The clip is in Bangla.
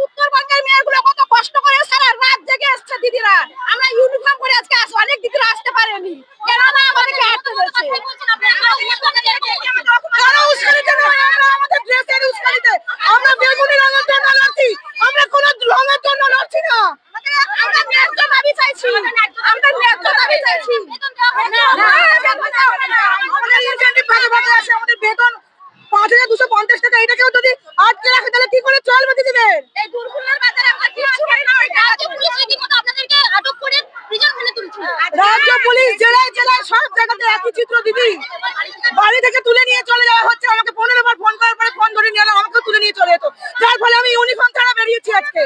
উত্তরবঙ্গের মেয়েগুলো কত কষ্ট করে সারা রাত জেগে এসছে দিদিরা। আমরা ইউনিফর্ম পরে আজকে অনেক দিদিরা আসতে পারেনি, কেননা আমাদেরকে আটকে দিয়েছে। আমাদের ড্রেসের উস্কানিতে আমরা বেগুনি রঙের জন্য লড়ছি, আমরা কোন রঙের জন্য লড়ছি না। আমরা ন্যায্য দাবি চাইছি, আমরা ন্যায্য দাবি চাইছি। আমাদের ইনসেনটিভ ভাগে ভাগে আসে, আমাদের বেতন ৫,২৫০ টাকা, এটাকেও যদি আটকে রাখে তাহলে কি করে চলবে দিদিদের? এই দুর্গুণের বাজারে আমরা কিছু হয় না। রাজ্য পুলিশ রীতিমতো আপনাদেরকে আটক করে প্রিজন ভ্যানে তুলছে। রাজ্য পুলিশ জেলায় জেলায় সব জায়গাতে একই চিত্র দিদি। বাড়ি থেকে তুলে নিয়ে চলে যাওয়া হচ্ছে, আমাকে ১৫ বার ফোন করার পরে ফোন ধরে নিয়ে এলো, আমাকে তুলে নিয়ে চলে যেত, যার ফলে আমি ইউনিফর্ম ছাড়া বেরিয়েছি আজকে।